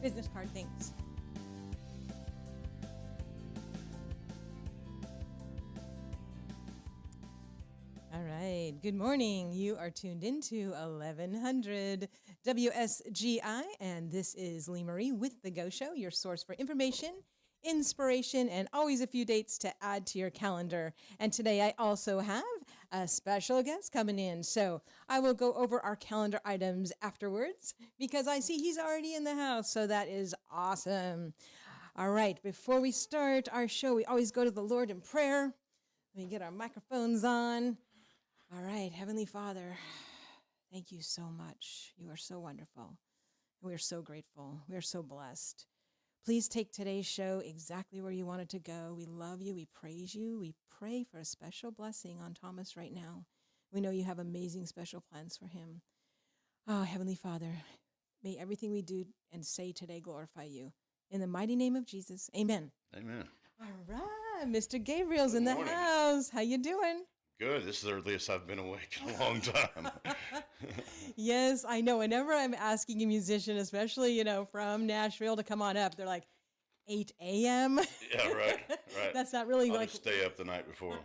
business card things. All right. Good morning. You are tuned into 1100 WSGI, and this is Lee Marie with The Go Show, your source for information, inspiration, and always a few dates to add to your calendar. And today I also have a special guest coming in. So I will go over our calendar items afterwards because I see he's already in the house. So that is awesome. All right. Before we start our show, we always go to the Lord in prayer. Let me get our microphones on. All right, Heavenly Father, thank you so much. You are so wonderful. We are so grateful. We are so blessed. Please take today's show exactly where you want it to go. We love you. We praise you. We pray for a special blessing on Thomas right now. We know you have amazing special plans for him. Oh, Heavenly Father, may everything we do and say today glorify you. In the mighty name of Jesus, amen. Amen. All right, Mr. Gabriel's in the morning. house. How you doing? Good. This is the earliest I've been awake in a long time. Yes, I know. Whenever I'm asking a musician, especially, from Nashville to come on up, they're like 8 a.m. Yeah, right. That's not really I'll like, just stay up the night before.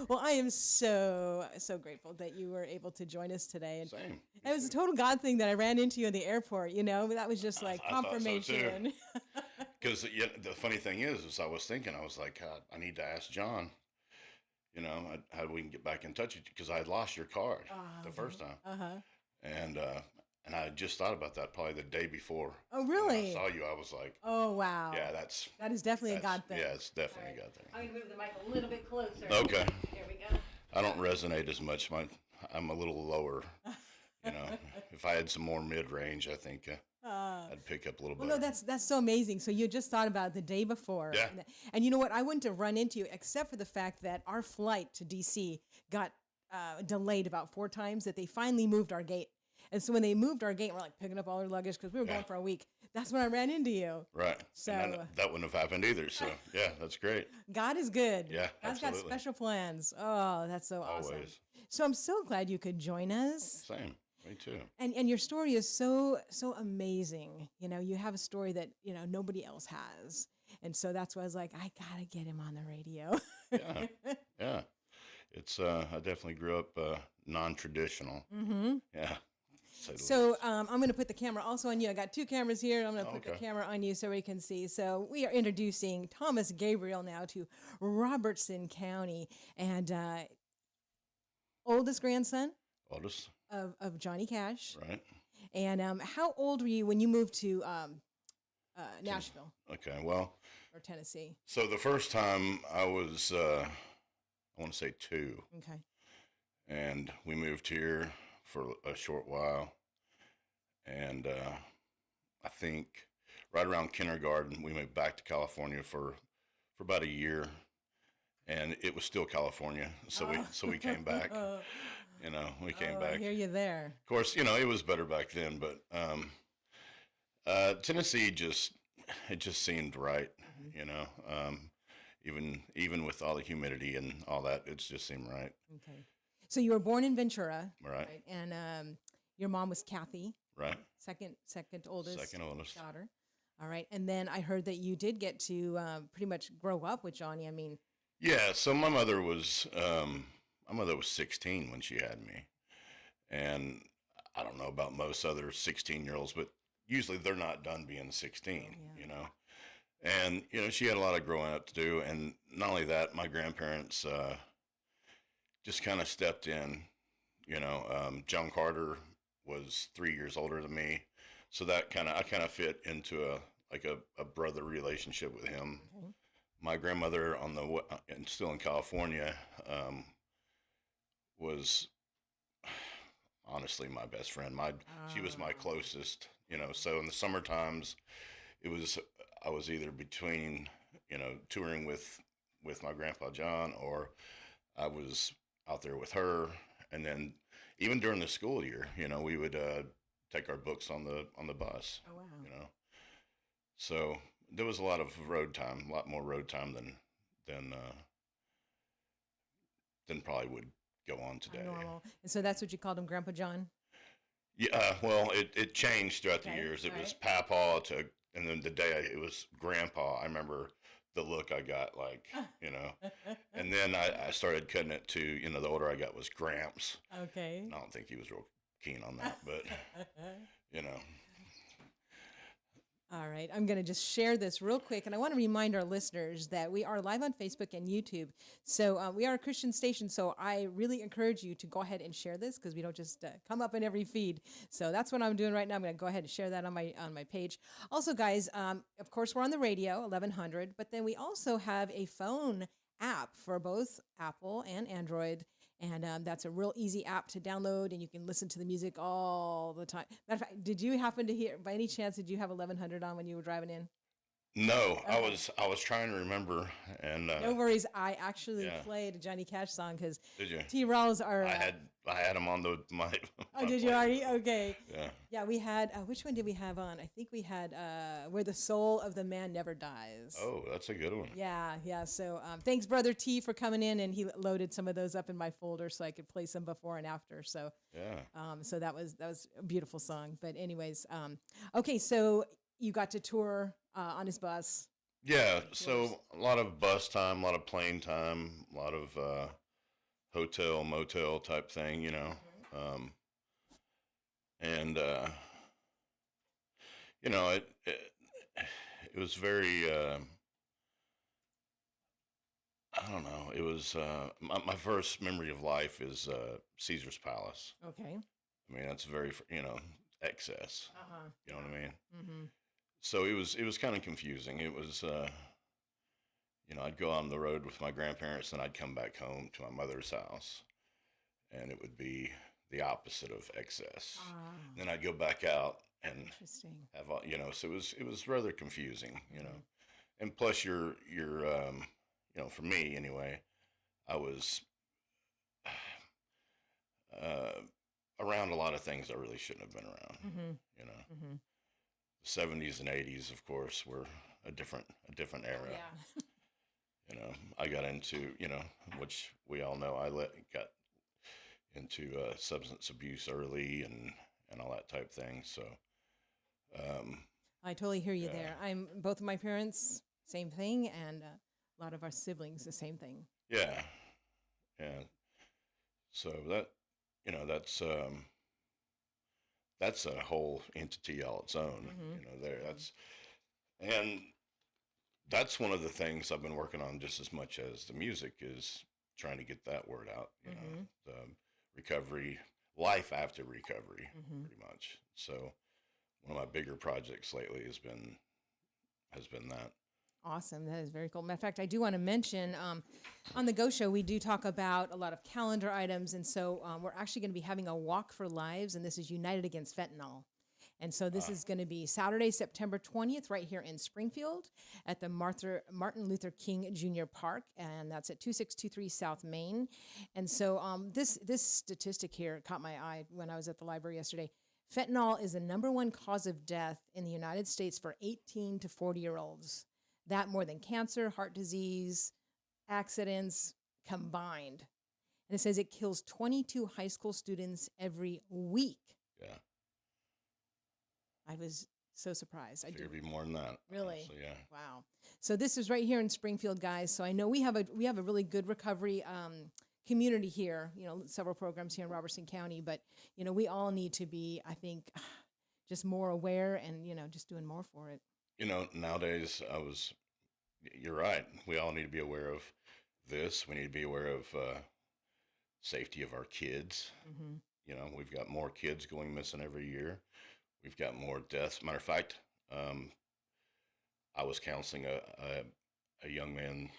well, I am so grateful that you were able to join us today. And Same. it was a total God thing that I ran into you in the airport, that was just like I thought so, confirmation. Because the funny thing is I was thinking, I was like, God, I need to ask John, how we can get back in touch with you, because I had lost your card the first time. Uh-huh. And I just thought about that probably the day before. Oh, really? When I saw you, I was like, Oh, wow. yeah, that is definitely a God thing. Yeah, it's definitely a God thing. I'm going to move the mic a little bit closer. Okay. There we go. I don't resonate as much. I'm a little lower. If I had some more mid-range, I think I'd pick up a little bit. Well, no, that's so amazing. So you just thought about it the day before. Yeah. And you know what? I wouldn't have run into you except for the fact that our flight to D.C. got delayed about 4 times, that they finally moved our gate. And so when they moved our gate, we're like picking up all our luggage because we were going for a week. That's when I ran into you. Right. So that wouldn't have happened either. So yeah, that's great. God is good. Yeah, God's absolutely. got special plans. Oh, that's so awesome. Always. So I'm so glad you could join us. Same. Me too. And your story is so amazing. You have a story that, nobody else has. And so that's why I was like, I got to get him on the radio. Yeah. Yeah. It's, I definitely grew up non-traditional. Mm-hmm. Yeah. So I'm going to put the camera also on you. I got 2 cameras here. I'm going to put the camera on you so we can see. So we are introducing Thomas Garbriel now to Robertson County, and oldest grandson Oldest. of Johnny Cash. Right. And how old were you when you moved to Nashville? Okay. Well. Or Tennessee? So the first time I was, I want to say 2. Okay. And we moved here for a short while. And I think right around kindergarten, we moved back to California for about a year. And it was still California. So we came back. We came back. I hear you there. Of course, it was better back then. But Tennessee just seemed right, even with all the humidity and all that, it just seemed right. Okay. So you were born in Ventura, right? And your mom was Kathy, right? Second oldest. Second oldest daughter. All right. And then I heard that you did get to pretty much grow up with Johnny. I mean, yeah. So my mother was 16 when she had me, and I don't know about most other 16-year-olds, but usually they're not done being 16, And, she had a lot of growing up to do. And not only that, my grandparents just kind of stepped in. John Carter was 3 years older than me. So that I kind of fit into a brother relationship with him. Okay. My grandmother and still in California was honestly my best friend. She was my closest, so in the summer times I was either between, touring with my grandpa John, or I was out there with her. And then even during the school year, we would take our books on the bus. Oh, wow. So there was a lot of road time, a lot more road time than probably would go on today. Normal. And so that's what you called him, Grandpa John? Yeah, well, it changed throughout the Okay, years. It all was right. Papa to, and then the day it was Grandpa. I remember the look I got, like, you know. And then I started cutting it to, the older I got was Gramps. Okay. And I don't think he was real keen on that, but you know, All right, I'm going to just share this real quick. And I want to remind our listeners that we are live on Facebook and YouTube. So we are a Christian station. So I really encourage you to go ahead and share this because we don't just come up in every feed. So that's what I'm doing right now. I'm going to go ahead and share that on my page. Also, guys, of course, we're on the radio, 1100, but then we also have a phone app for both Apple and Android. And that's a real easy app to download, and you can listen to the music all the time. Matter of fact, did you happen to hear, by any chance, did you have 1100 on when you were driving in? no, I Okay. was I was trying to remember, and No worries. I actually yeah, played a Johnny Cash song because did you? T. Rawls are. I had I had him on the my Oh, my did you playlist. already? Okay. Yeah. Yeah, we had. Which one did we have on? I think we had "Where the Soul of the Man Never Dies." Oh, that's a good one. Yeah, yeah. So thanks, Brother T, for coming in, and he loaded some of those up in my folder so I could play some before and after. So, Yeah. so that was a beautiful song. But anyways, okay. So you got to tour on his bus. Yeah. Tours. So a lot of bus time, a lot of plane time, a lot of hotel motel type thing, Um, and it was very. I don't know. It was my first memory of life is Caesar's Palace. Okay. I mean, that's very excess. Uh huh. You know what I mean? Yeah. Mm-hmm. So it was kind of confusing. It was I'd go on the road with my grandparents, and I'd come back home to my mother's house, and it would be the opposite of excess. Ah, Then I'd go back out and interesting. have so it was rather confusing, Mm-hmm. and plus you're for me anyway, I was uh, around a lot of things I really shouldn't have been around. Mm-hmm. You know, Mm-hmm. the '70s and '80s, of course, were a different Oh era. yeah. I got into which we all know got into substance abuse early and all that type thing. So um, I totally hear you yeah, there. I'm both of my parents, same thing, and a lot of our siblings, the same thing. yeah, yeah. So that's a whole entity all its own. Mm-hmm. There Mm-hmm. and that's one of the things I've been working on just as much as the music is trying to get that word out. Mm-hmm. The recovery, life after recovery, Mm-hmm. pretty much. So one of my bigger projects lately has been that. Awesome. That is very cool. Matter of fact, I do want to mention on the Go Show, we do talk about a lot of calendar items. And so we're actually going to be having a walk for lives, and this is United Against Fentanyl. And so this Uh, is going to be Saturday, September 20th, right here in Springfield at the Martin Luther King Jr. Park. And that's at 2623 South Main. And so this statistic here caught my eye when I was at the library yesterday. Fentanyl is the number one cause of death in the United States for 18 to 40-year-olds. That more than cancer, heart disease, accidents combined. And it says it kills 22 high school students every week. yeah, I was so surprised. I figure do. it'd be more than that. Really? So yeah, Wow. So this is right here in Springfield, guys. So I know we have a really good recovery community here. Several programs here in Robertson County, but we all need to be, I think, just more aware and just doing more for it. nowadays you're right. We all need to be aware of this. We need to be aware of safety of our kids. Hmm. We've got more kids going missing every year. We've got more deaths. Matter of fact, um, I was counseling a young man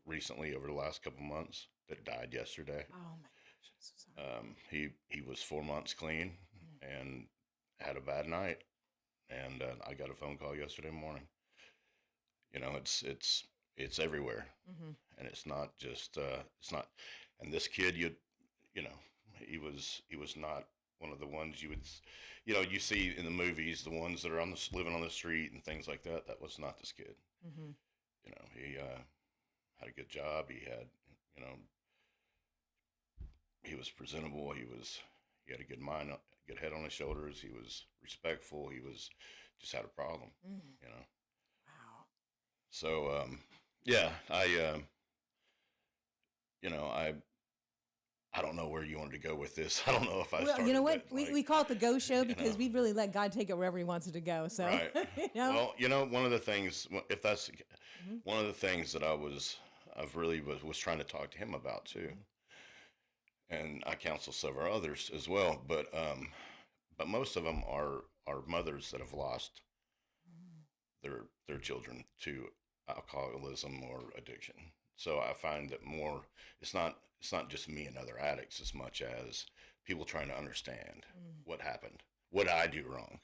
recently over the last couple months that died yesterday. Oh my gosh, I'm so sorry. He was 4 months clean and had a bad night, and I got a phone call yesterday morning. It's everywhere, Mm-hmm. and it's not. And this kid, you know, he was not one of the ones you see in the movies, the ones that are living on the street and things like that. That was not this kid. Mm-hmm. He had a good job. He was presentable. He had a good mind. good head on his shoulders. He was respectful. He was just had a problem, Mm. you know. Wow. So yeah, you know, I don't know where you wanted to go with this. I don't know if I Well, you know started what? that We like, call it the Go Show you know, because we really let God take it wherever He wants it to go. So, right. you know. Well, you know, one of the things, if that's Mhm. one of the things that I've really was trying to talk to him about too, and I counsel several others as well, but most of them are mothers that have lost their children to alcoholism or addiction. So I find that more it's not just me and other addicts as much as people trying to understand Mm. what happened, what I do wrong.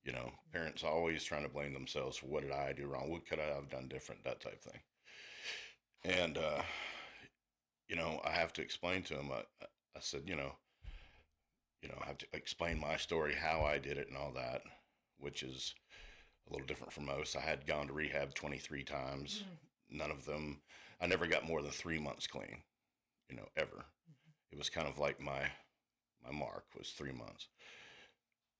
You know, parents always trying to blame themselves for what did I do wrong, what could I have done different, that type of thing. And you know, I have to explain to them. I said, I have to explain my story, how I did it, and all that, which is a little different from most. I had gone to rehab 23 times. Mm. None of them, I never got more than 3 months clean, ever. It was kind of like my mark was 3 months.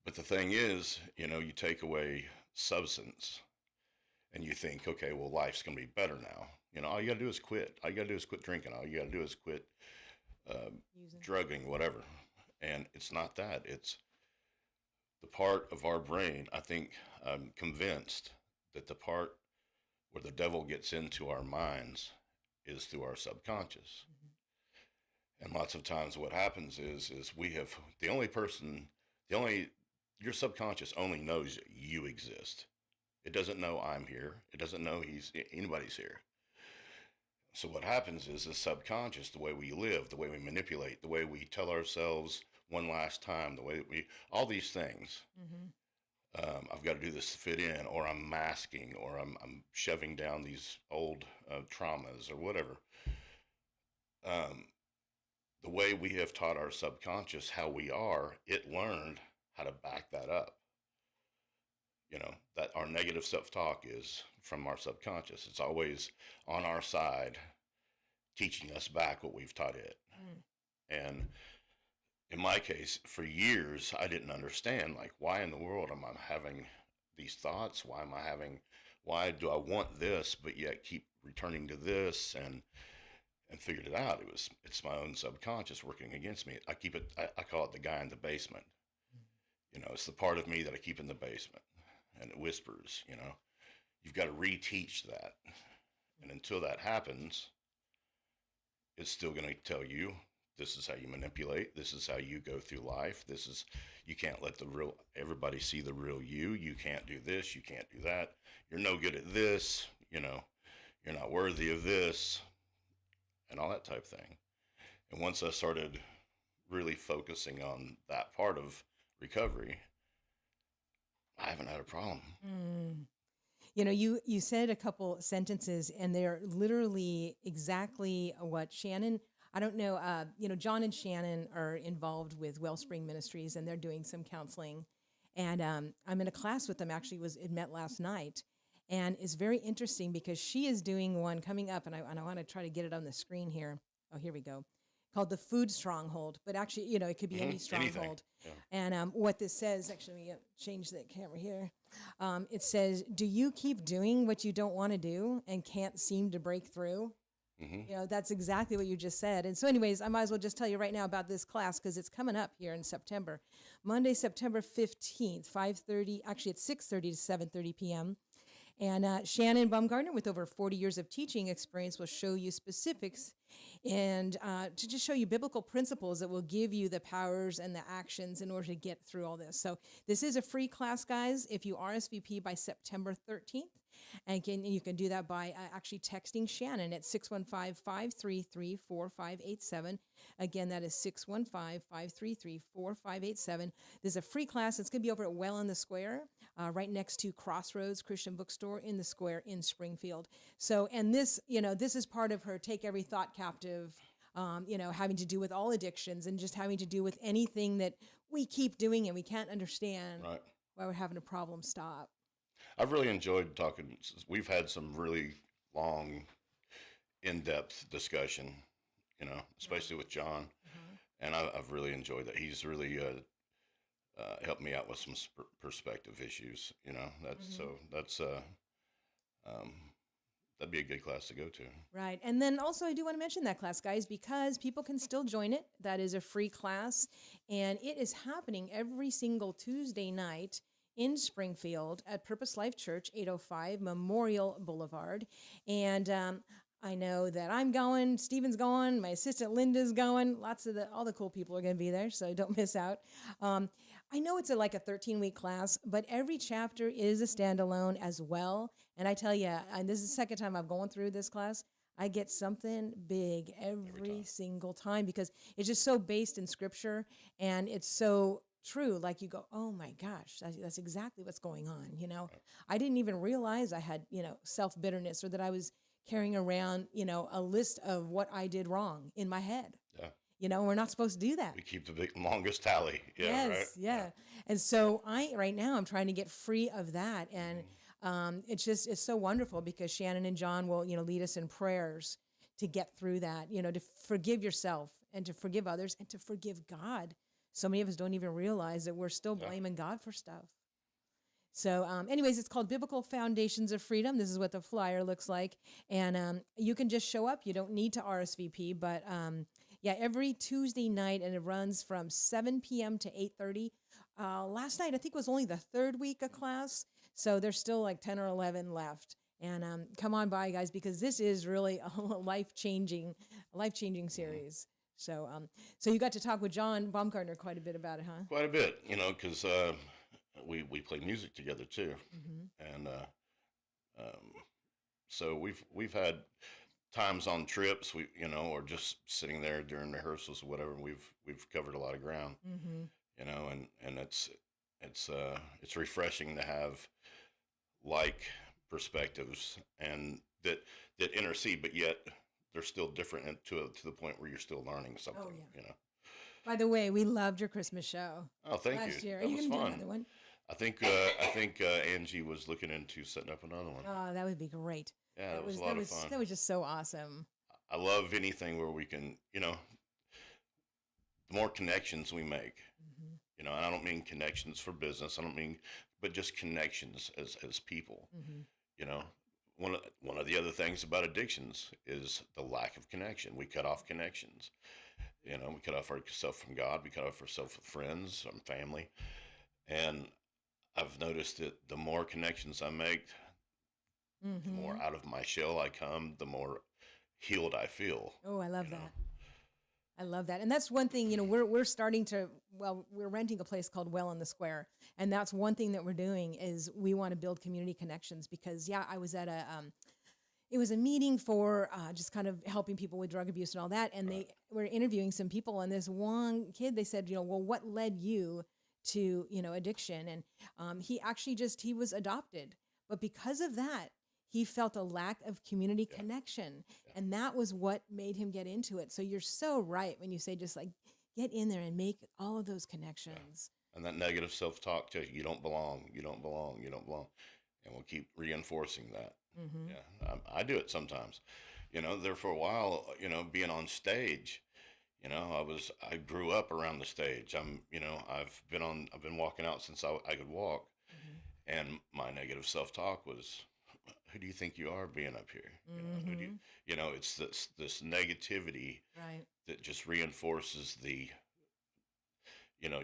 But the thing is, you take away substance and you think, okay, well, life's going to be better now. All you got to do is quit. All you got to do is quit drinking. All you got to do is quit uh, Using. drugging, whatever. And it's not that. It's the part of our brain. I think I'm convinced that the part where the devil gets into our minds is through our subconscious. Mhm. And lots of times what happens is we have the only person, the only your subconscious only knows you exist. It doesn't know I'm here. It doesn't know anybody's here. So what happens is the subconscious, the way we live, the way we manipulate, the way we tell ourselves one last time, the way that we all these things. Mhm. I've got to do this to fit in, or I'm masking, or I'm shoving down these old traumas, or whatever. Um, the way we have taught our subconscious how we are, it learned how to back that up. That our negative self-talk is from our subconscious. It's always on our side, teaching us back what we've taught it. Mm. And in my case, for years, I didn't understand, like, why in the world am I having these thoughts? Why do I want this, but yet keep returning to this? And figured it out. It's my own subconscious working against me. I call it the guy in the basement. It's the part of me that I keep in the basement, and it whispers. You've got to reteach that, and until that happens, it's still going to tell you this is how you manipulate. This is how you go through life. You can't let everybody see the real you. You can't do this. You can't do that. You're no good at this. You're not worthy of this, and all that type of thing. And once I started really focusing on that part of recovery, I haven't had a problem. Mm. You said a couple sentences, and they're literally exactly what Shannon. I don't know. John and Shannon are involved with Wellspring Ministries, and they're doing some counseling. And I'm in a class with them. Actually, it met last night, and it's very interesting because she is doing one coming up, and I want to try to get it on the screen here. Oh, here we go. Called the Food Stronghold, but actually, it could be any stronghold. Anything. Yeah. And what this says, actually, let me change the camera here. It says, do you keep doing what you don't want to do and can't seem to break through? Mm-hmm. That's exactly what you just said. And so anyways, I might as well just tell you right now about this class because it's coming up here in September. Monday, September 15th, 5:30, actually it's 6:30 to 7:30 p.m. And Shannon Baumgartner, with over 40 years of teaching experience, will show you specifics and to just show you biblical principles that will give you the powers and the actions in order to get through all this. So this is a free class, guys, if you RSVP by September 13th. And you can do that by actually texting Shannon at 615-533-4587. Again, that is 615-533-4587. This is a free class. It's going to be over at Well in the Square, right next to Crossroads Christian Bookstore in the Square in Springfield. So, and this is part of her Take Every Thought Captive, having to do with all addictions and just having to do with anything that we keep doing and we can't understand Right. why we're having a problem stop. I've really enjoyed talking. We've had some really long, in-depth discussion, especially with John, Uh-huh. and I've really enjoyed that. He's really helped me out with some perspective issues. That's Mhm. so that's um, that'd be a good class to go to. Right. And then also, I do want to mention that class, guys, because people can still join it. That is a free class. And it is happening every single Tuesday night in Springfield at Purpose Life Church, 805 Memorial Boulevard. And I know that I'm going, Stephen's going, my assistant Linda's going. All the cool people are going to be there, so don't miss out. Um, I know it's like a 13-week class, but every chapter is a standalone as well. And I tell you, and this is the second time I've gone through this class, I get something big Every every time. single time because it's just so based in scripture and it's so true. Like you go, oh my gosh, that's exactly what's going on. Right. I didn't even realize I had, self bitterness or that I was carrying around, a list of what I did wrong in my head. Yeah. We're not supposed to do that. We keep the longest tally. Yeah. Right. Yes, yeah. And so right now I'm trying to get free of that. And Mhm. it's so wonderful because Shannon and John will, lead us in prayers to get through that, to forgive yourself and to forgive others and to forgive God. So many of us don't even realize that we're still Yeah. blaming God for stuff. So, anyways, it's called Biblical Foundations of Freedom. This is what the flyer looks like. And you can just show up. You don't need to RSVP. But yeah, every Tuesday night, and it runs from 7 p.m. to 8:30. Last night, I think, was only the third week of class. So there's still like 10 or 11 left. And come on by, guys, because this is really a life-changing Mhm. series. So you got to talk with John Baumgartner quite a bit about it, huh? Quite a bit, because we play music together too, Mm-hmm. and um, so we've had times on trips, or just sitting there during rehearsals or whatever. We've covered a lot of ground, Mm-hmm. and it's refreshing to have like perspectives and that intercede, but yet they're still different and to the point where you're still learning Oh, something. yeah. By the way, we loved your Christmas show Oh, thank you. last year. Are That you was going to do fun. another one? I think Angie was looking into setting up another one. Oh, that would be great. Yeah, That it was was a that lot of was fun. that was just so awesome. I love anything where we can, the more connections we make, Hmm. and I don't mean connections for business. I don't mean, but just connections as people. Hmm. You know, one of the other things about addictions is the lack of connection. We cut off connections. We cut off ourselves from God. We cut off ourselves with friends and family. And I've noticed that the more connections I make, the more Hmm. out of my shell I come, the more healed I feel. Oh, I You love know, that. I love that. And that's one thing, we're starting to, well, we're renting a place called Well in the Square. And that's one thing that we're doing is we want to build community connections because, yeah, I was at it was a meeting for just kind of helping people with drug abuse and all that. And right? they were interviewing some people. And this one kid, they said, well, what led you to, addiction? And he was adopted. But because of that, he felt a lack of community Yeah, connection. yeah, And that was what made him get into it. So you're so right when you say just like get in there and make all of those yeah. connections. And that negative self-talk tells you don't belong, you don't belong, you don't belong, and we'll keep reinforcing that. Hmm. Yeah, I do it sometimes. There for a while, being on stage. I grew up around the stage. I've been walking out since I could walk, Hmm. and my negative self-talk was, who do you think you are being up here? Who do you, Hmm. it's this negativity Right. that just reinforces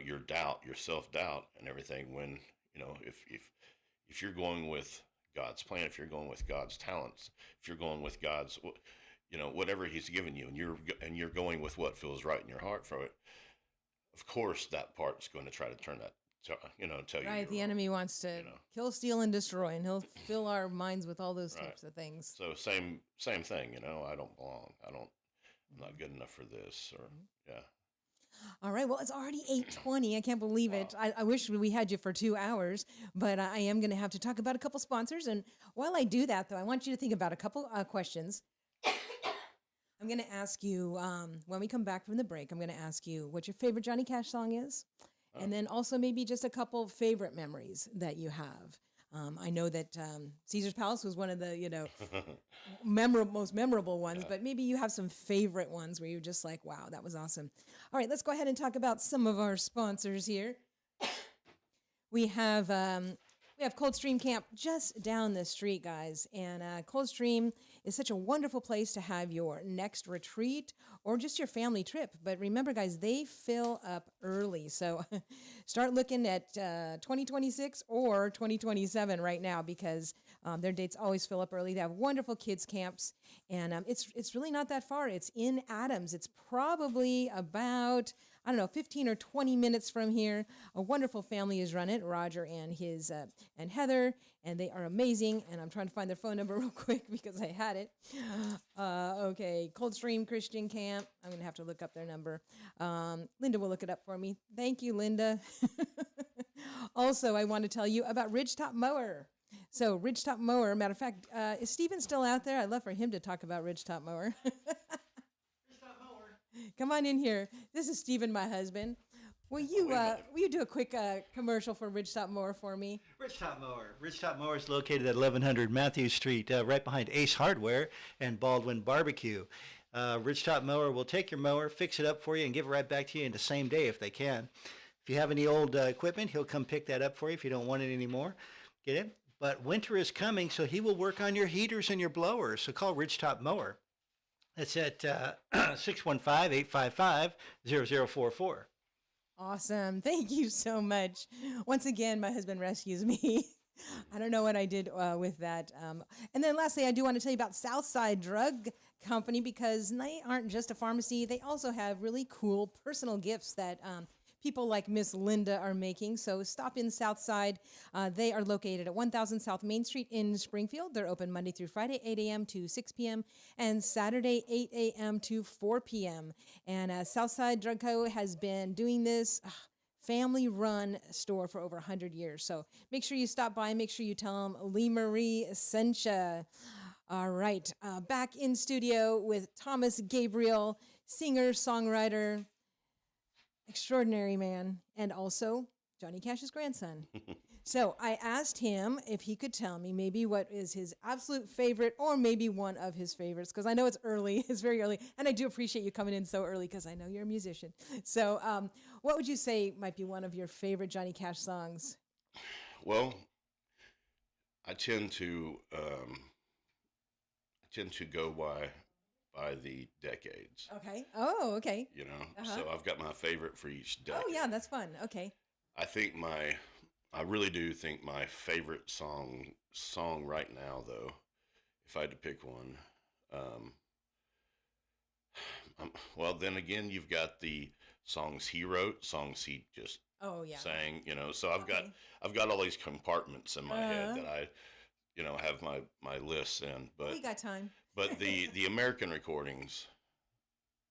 your doubt, your self-doubt and everything when, if you're going with God's plan, if you're going with God's talents, if you're going with God's, whatever he's given you, and you're going with what feels right in your heart for it, of course that part's going to try to turn that, tell you Right. you're The wrong, enemy wants to you know. kill, steal, and destroy, and he'll fill our minds with all those Right. types of things. So same thing, I don't belong. I'm not Mhm. good enough for this, or Mhm. yeah. All right. Well, it's already 8:20. I can't believe Wow. it. I wish we had you for 2 hours, but I am going to have to talk about a couple sponsors. And while I do that, though, I want you to think about a couple questions. I'm going to ask you when we come back from the break. I'm going to ask you what your favorite Johnny Cash song is, Oh, and then also maybe just a couple favorite memories that you have. I know that Caesar's Palace was one of the most memorable ones, yeah. but maybe you have some favorite ones where you're just like, wow, that was awesome. All right, let's go ahead and talk about some of our sponsors here. We have Coldstream Camp just down the street, guys. And Coldstream is such a wonderful place to have your next retreat or just your family trip. But remember, guys, they fill up early. So start looking at 2026 or 2027 right now because their dates always fill up early. They have wonderful kids camps, and it's really not that far. It's in Adams. It's probably about, I don't know, 15 or 20 minutes from here. A wonderful family is run it, Roger and his and Heather, and they are amazing. And I'm trying to find their phone number real quick because I had it. Okay, Coldstream Christian Camp. I'm gonna have to look up their number. Linda will look it up for me. Thank you, Linda. Also, I want to tell you about Ridgetop Mower. So Ridgetop Mower, matter of fact, is Steven still out there? I'd love for him to talk about Ridgetop Mower. Come on in here. This is Steven, my husband. Will you do a quick commercial for Ridgetop Mower for me? Ridgetop Mower. Ridgetop Mower is located at 1100 Matthews Street, right behind Ace Hardware and Baldwin Barbecue. Ridgetop Mower will take your mower, fix it up for you, and give it right back to you in the same day if they can. If you have any old equipment, he'll come pick that up for you if you don't want it anymore. Get it? But winter is coming, so he will work on your heaters and your blowers. So call Ridgetop Mower. That's at 615-855-0044. Awesome. Thank you so much. Once again, my husband rescues me. I don't know what I did with that. And then lastly, I do want to tell you about Southside Drug Company because they aren't just a pharmacy. They also have really cool personal gifts that people like Miss Linda are making. So stop in Southside. They are located at 1000 South Main Street in Springfield. They're open Monday through Friday, 8 a.m. to 6 p.m. and Saturday, 8 a.m. to 4 p.m. And Southside Drug Co. has been doing this family-run store for over 100 years. So make sure you stop by. Make sure you tell them Lee Marie sent ya. All right. Back in studio with Thomas Gabriel, singer, songwriter, extraordinary man, and also Johnny Cash's grandson. So I asked him if he could tell me maybe what is his absolute favorite or maybe one of his favorites, because I know it's early. It's very early. And I do appreciate you coming in so early because I know you're a musician. So what would you say might be one of your favorite Johnny Cash songs? Well, I tend to go by the decades. Okay. Oh, okay. You know, Uh-huh. so I've got my favorite for each decade. Oh, yeah, that's fun. Okay. I really do think my favorite song right now, though, if I had to pick one, well, then again, you've got the songs he wrote, songs he just Oh, yeah. sang. You know, so Okay. I've got all these compartments in my head Uh-huh. that I, have my lists in. But We got time. the American recordings,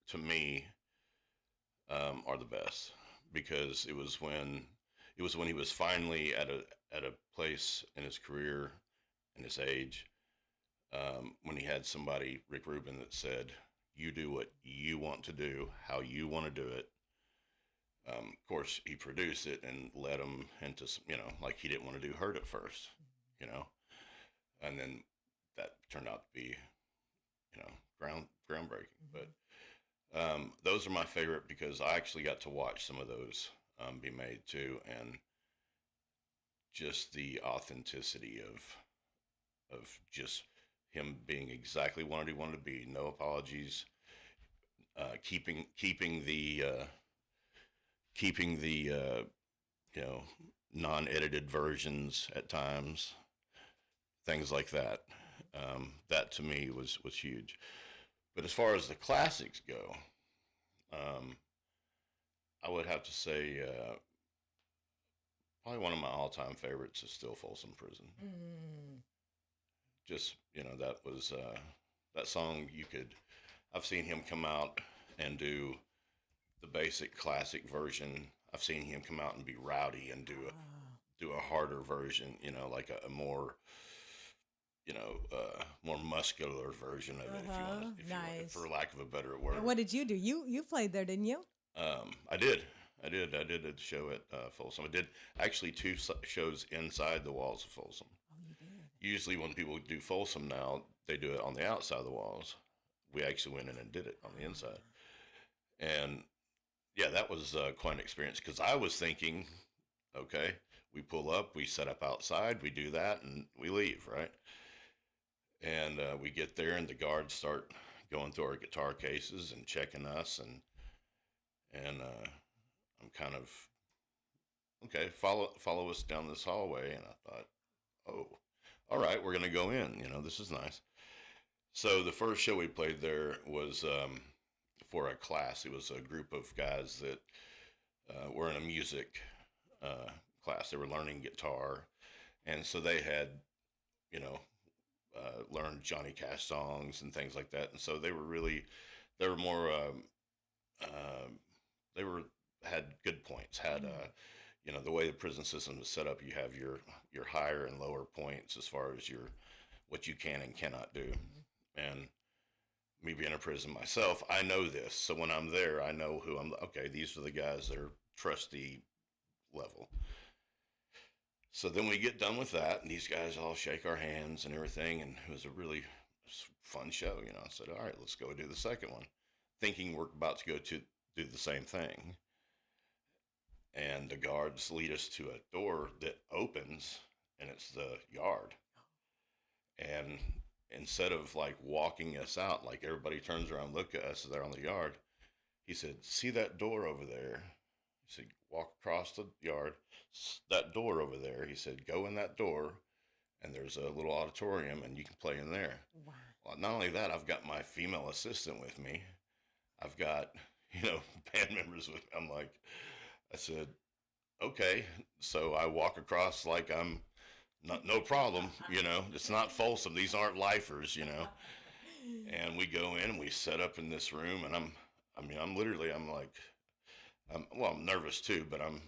to me, are the best because it was when he was finally at a place in his career and his age, when he had somebody, Rick Rubin, that said, "You do what you want to do, how you want to do it." Of course, he produced it and led him into some, like he didn't want to do Hurt at first, and then that turned out to be, groundbreaking. Mm-hmm. But those are my favorite because I actually got to watch some of those be made too, and just the authenticity of just him being exactly what he wanted to be, no apologies, keeping the non-edited versions at times, things like that. That to me was huge. But as far as the classics go, I would have to say probably one of my all-time favorites is still Folsom Prison. Mm. Just that was that song. I've seen him come out and do the basic classic version. I've seen him come out and be rowdy and do a harder version. Like a more more muscular version of it, if you want, for lack of a better word. And what did you do? You played there, didn't you? I did a show at Folsom. I did actually two shows inside the walls of Folsom. Oh, you did. Usually when people do Folsom now, they do it on the outside of the walls. We actually went in and did it on the inside. And yeah, that was quite an experience because I was thinking, okay, we pull up, we set up outside, we do that, and we leave, right? And we get there, and the guards start going through our guitar cases and checking us, and I'm kind of okay. Follow us down this hallway, and I thought, oh, all right, we're gonna go in. This is nice. So the first show we played there was for a class. It was a group of guys that were in a music class. They were learning guitar, and so they had, you know, learned Johnny Cash songs and things like that. And so they were more, they were had good points. Had the way the prison system is set up, you have your higher and lower points as far as your what you can and cannot do. And me being in prison myself, I know this. So when I'm there, I know who I'm. Okay, these are the guys that are trustee level. So then we get done with that, and these guys all shake our hands and everything, and it was a really fun show. I said, all right, let's go do the second one, thinking we're about to go to do the same thing. And the guards lead us to a door that opens, and it's the yard. And instead of like walking us out, like everybody turns around, look at us, they're on the yard. He said, see that door over there? He said, walk across the yard, that door over there. He said, go in that door, and there's a little auditorium, and you can play in there. Wow. Well, not only that, I've got my female assistant with me. I've got, band members with me. I said, okay. So I walk across like I'm no problem, it's not Folsom. These aren't lifers, and we go in and we set up in this room, and I'm nervous too, but I'm,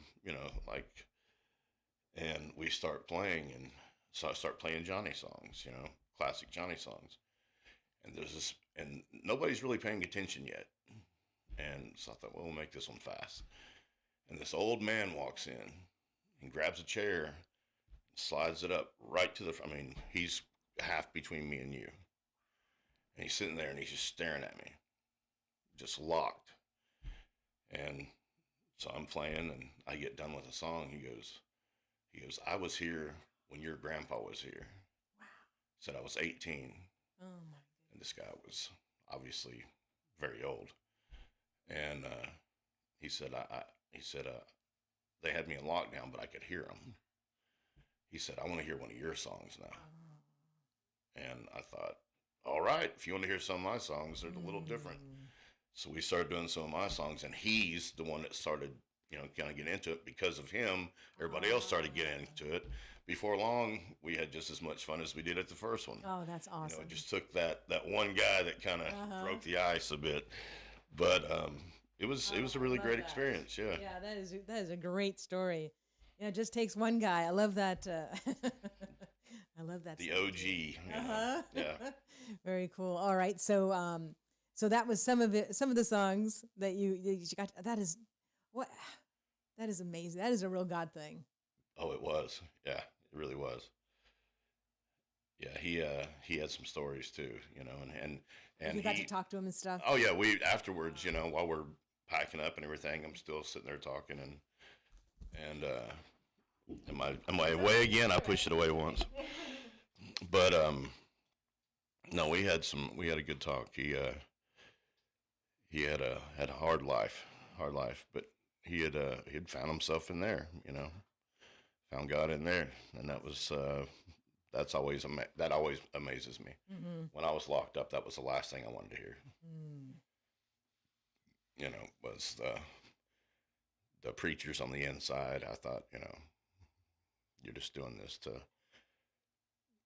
and we start playing, and so I start playing Johnny songs, classic Johnny songs. And and nobody's really paying attention yet. And so I thought, well, we'll make this one fast. And this old man walks in and grabs a chair, slides it up right to he's half between me and you. And he's sitting there and he's just staring at me, just locked. And so I'm playing, and I get done with a song. He goes, I was here when your grandpa was here. Wow. Said I was 18. Oh my. And this guy was obviously very old. And he said, they had me in lockdown, but I could hear them. He said, I want to hear one of your songs now. Oh. And I thought, all right, if you want to hear some of my songs, they're a little different. So we started doing some of my songs, and he's the one that started, kind of getting into it. Because of him, everybody else started getting into it. Before long, we had just as much fun as we did at the first one. Oh, that's awesome. It just took that one guy that kind of broke the ice a bit. But it was a really great experience. Yeah. Yeah, that is a great story. Yeah, it just takes one guy. I love that. I love that. The OG. Yeah. Very cool. All right, so so that was some of the songs that you got. That is amazing. That is a real God thing. Oh, it was. Yeah, it really was. Yeah, he had some stories too, and you got to talk to him and stuff. Oh yeah, we afterwards, while we're packing up and everything, I'm still sitting there talking, and am I away again? I pushed it away once, but no, we had a good talk. He had a hard life, but he had found himself in there, found God in there, and that was. That always amazes me. Mm-hmm. When I was locked up, that was the last thing I wanted to hear. Was the preachers on the inside. I thought, you're just doing this to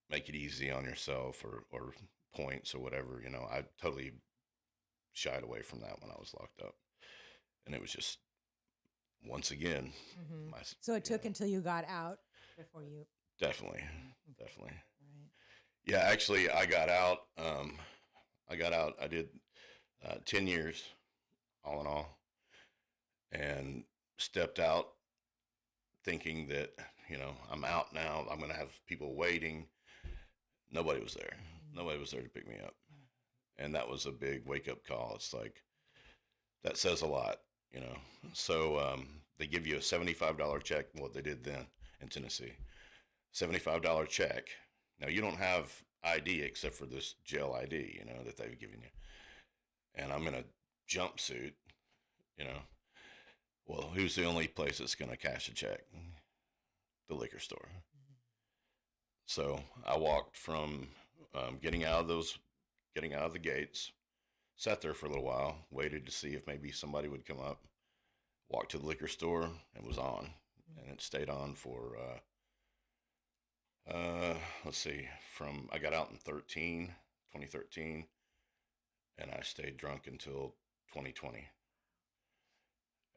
make it easy on yourself or points or whatever. I totally shied away from that when I was locked up. And it was just, once again. Mm-hmm. So it took until you got out before you... Definitely. Right. Yeah, actually, I got out. I did 10 years, all in all, and stepped out thinking that, I'm out now. I'm going to have people waiting. Nobody was there. Nobody was there to pick me up. And that was a big wake-up call. It's like, that says a lot, So they give you a $75 check, what they did then. in Tennessee. $75 check. Now you don't have ID except for this jail ID, that they've given you. And I'm in a jumpsuit, you know. Well, who's the only place that's going to cash a check? The liquor store. So I walked from getting out of the gates, sat there for a little while, waited to see if maybe somebody would come up, walked to the liquor store, and was on. And it stayed on for, let's see, I got out in 2013, and I stayed drunk until 2020.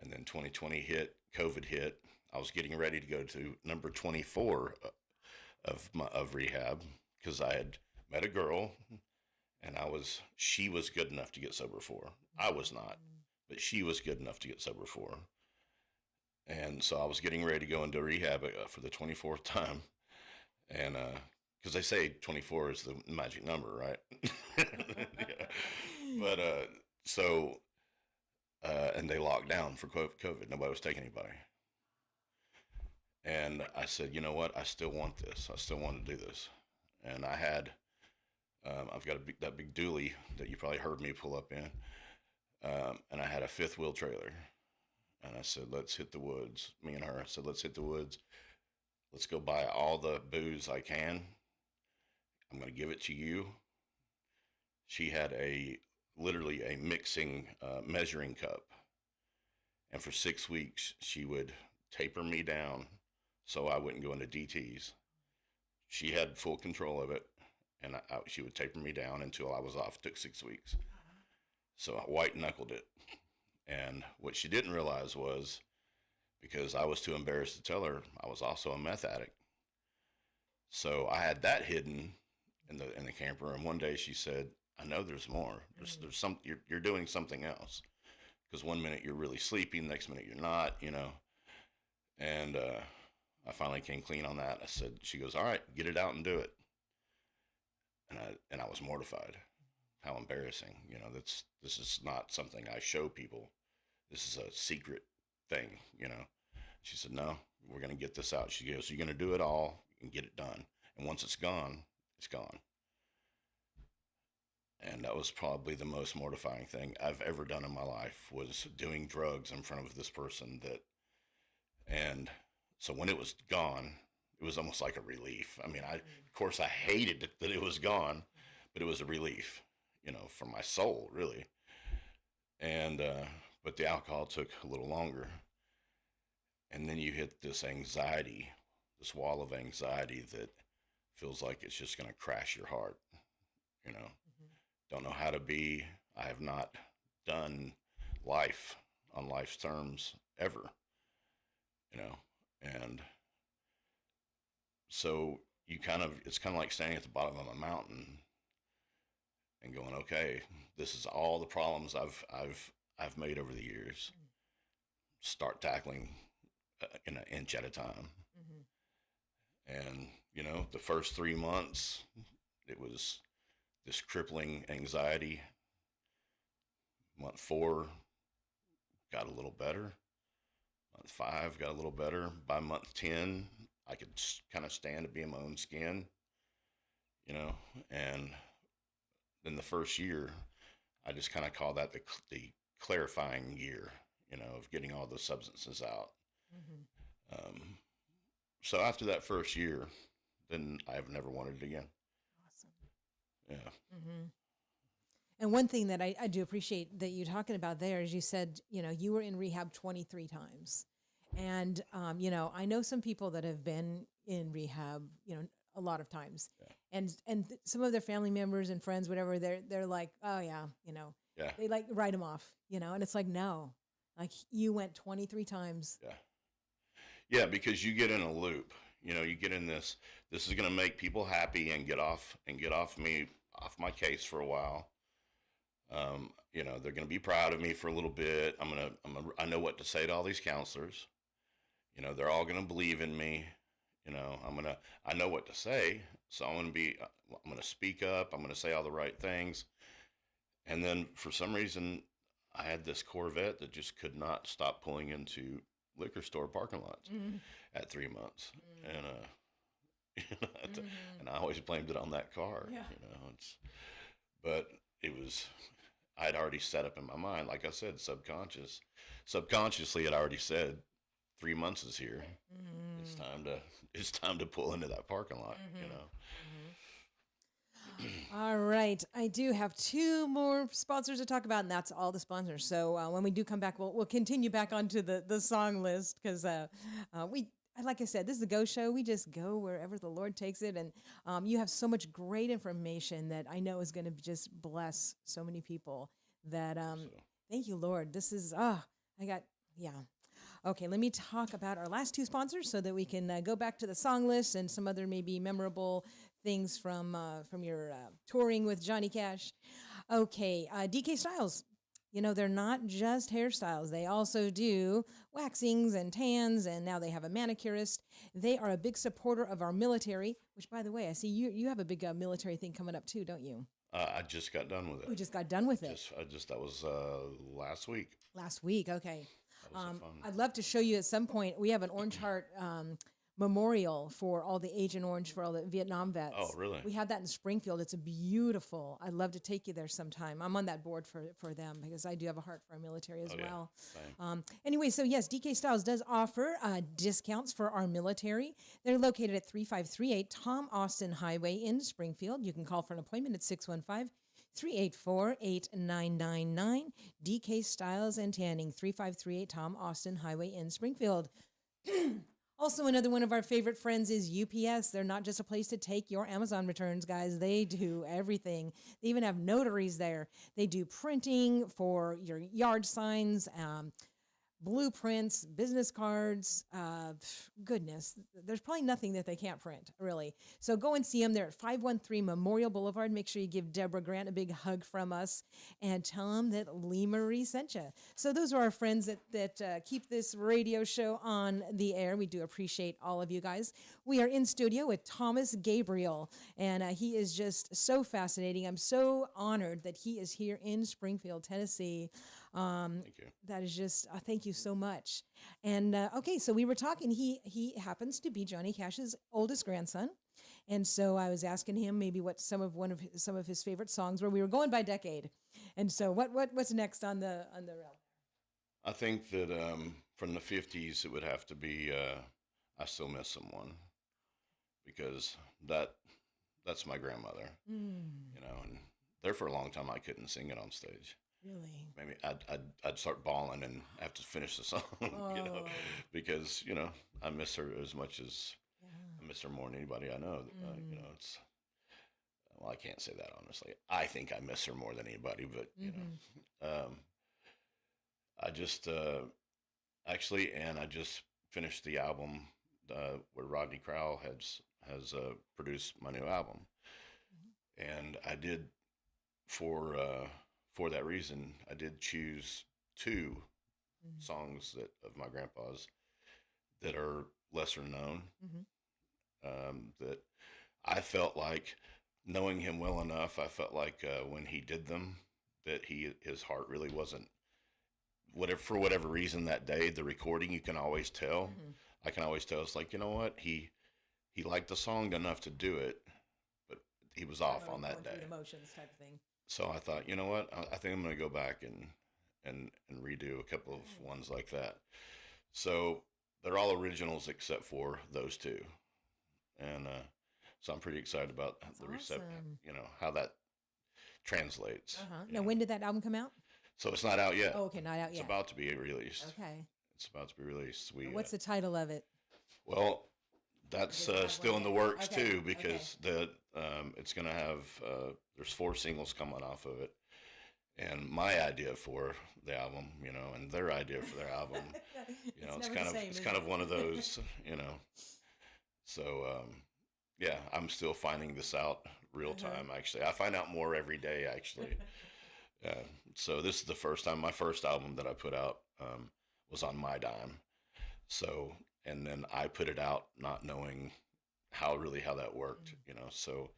And then 2020 hit, COVID hit. I was getting ready to go to number 24 of rehab because I had met a girl, and she was good enough to get sober for. I was not, but she was good enough to get sober for. And so I was getting ready to go into rehab for the 24th time, and because they say 24 is the magic number, right? Yeah. But and they locked down for COVID. Nobody was taking anybody. And I said, you know what? I still want this. I still want to do this. And I had, I've got that big dually that you probably heard me pull up in. And I had a fifth wheel trailer. And I said, let's hit the woods. Me and her, I said, let's hit the woods. Let's go buy all the booze I can. I'm going to give it to you. She had literally a mixing, measuring cup. And for 6 weeks, she would taper me down so I wouldn't go into DTs. She had full control of it, and she would taper me down until I was off. It took 6 weeks. So I white knuckled it. And what she didn't realize was, because I was too embarrassed to tell her, I was also a meth addict. So I had that hidden in the camper. And one day she said, I know there's more. There's some, you're doing something else. Because one minute you're really sleepy, the next minute you're not, And I finally came clean on that. I said, she goes, all right, get it out and do it. And I was mortified. How embarrassing. This is not something I show people. This is a secret thing, She said, no, we're going to get this out. She goes, you're going to do it all and get it done. And once it's gone, it's gone. And that was probably the most mortifying thing I've ever done in my life, was doing drugs in front of this person and so when it was gone, it was almost like a relief. I mean, of course I hated it that it was gone, but it was a relief, for my soul, really. And, but the alcohol took a little longer. And then you hit this anxiety, this wall of anxiety that feels like it's just going to crash your heart, Don't know how to be. I have not done life on life's terms ever, and so it's kind of like standing at the bottom of a mountain and going, okay, this is all the problems I've made over the years. Start tackling in an inch at a time. And, the first 3 months, it was this crippling anxiety. Month 4 got a little better. Month 5 got a little better. By month 10, I could kind of stand to be in my own skin, and then the first year, I just kind of call that the clarifying year, of getting all the substances out. So after that first year, then I've never wanted it again. Awesome. Yeah. And one thing that I do appreciate that you're talking about there is you said, you were in rehab 23 times. And, I know some people that have been in rehab, a lot of times. Yeah. And some of their family members and friends, whatever, they're like, oh, yeah, Yeah. they like write them off, and it's like, no, like you went 23 times. Yeah. Yeah, because you get in a loop. You get in this is going to make people happy and get off my case for a while. They're going to be proud of me for a little bit. I know what to say to all these counselors. They're all going to believe in me. I know what to say. So I'm going to speak up. I'm going to say all the right things. And then for some reason, I had this Corvette that just could not stop pulling into liquor store parking lots Mm. at 3 months, Mm. and Mhm. and I always blamed it on that car. Yeah. But it was I'd already set up in my mind, like I said, subconsciously, I'd already said 3 months is here. It's Mm. time to it's time to pull into that parking lot. Mhm. Mhm. All right, I do have two more sponsors to talk about, and that's all the sponsors. So when we do come back, we'll continue back onto the song list because we. Like I said, this is the Go Show. We just go wherever the Lord takes it, and you have so much great information that I know is going to just bless so many people. That So thank you, Lord. This is I got yeah. Okay, let me talk about our last two sponsors so that we can go back to the song list and some other maybe memorable things from your touring with Johnny Cash. Okay, DK Styles. You know, they're not just hairstyles. They also do waxings and tans, and now they have a manicurist. They are a big supporter of our military, which, by the way, I see you have a big military thing coming up too, don't you? I just got done with We it. just got done with it That was last week. last week. Okay. That was a fun. I'd love to show you at some point. We have an Orange Heart memorial for all the Agent Orange for all the Vietnam vets. Oh, really? We have that in Springfield. It's a beautiful. I'd love to take you there sometime. I'm on that board for them because I do have a heart for our military as Oh, yeah. well. Same. Anyway, so yes, DK Styles does offer discounts for our military. They're located at 3538 Tom Austin Highway in Springfield. You can call for an appointment at 615 384 8999. DK Styles and Tanning, 3538 Tom Austin Highway in Springfield. Also, another one of our favorite friends is UPS. They're not just a place to take your Amazon returns, guys. They do everything. They even have notaries there. They do printing for your yard signs, blueprints, business cards. Goodness, there's probably nothing that they can't print, really. So go and see them. They're at 513 Memorial Boulevard. Make sure you give Deborah Grant a big hug from us and tell them that Lee Marie sent you. So those are our friends that keep this radio show on the air. We do appreciate all of you guys. We are in studio with Thomas Gabriel, and he is just so fascinating. I'm so honored that he is here in Springfield, Tennessee. Thank you. That is just thank you so much. And okay, so we were talking. He happens to be Johnny Cash's oldest grandson, and so I was asking him maybe what some of his favorite songs were. We were going by decade, and so what's next on the realm? I think that from the 50s, it would have to be I Still Miss Someone, because that's my grandmother, and there for a long time I couldn't sing it on stage. Really? Maybe I'd start bawling and have to finish the song, Oh. because I miss her as much as I miss her more than anybody I know. It's well, I can't say that honestly. I think I miss her more than anybody, but I just actually, and I just finished the album where Rodney Crowell has produced my new album, and I did for that reason I did choose two songs of my grandpa's that are lesser known, that I felt like, knowing him well enough, I felt like when he did them, that his heart really wasn't, for whatever reason that day, the recording, you can always tell. I can always tell. It's like, you know what, he liked the song enough to do it, but he was off on that day. The motions type of thing. So I thought, you know what, I think I'm going to go back and redo a couple of ones like that. So they're all originals except for those two, and so I'm pretty excited about the reception. Awesome. How that translates. Now, when did that album come out? So it's not out yet. Oh, okay, not out It's yet. about to be released. Okay. It's about to be released. What's the title of it? Well, that's Does it have still one in the yet? works Okay, too, because it's going to have there's 4 singles coming off of it, and my idea for the album, and their idea for their album, it's kind of one of those, So yeah, I'm still finding this out real time. Actually, I find out more every day. Actually, so this is the first time. My first album that I put out was on my dime. So, and then I put it out not knowing how that worked. So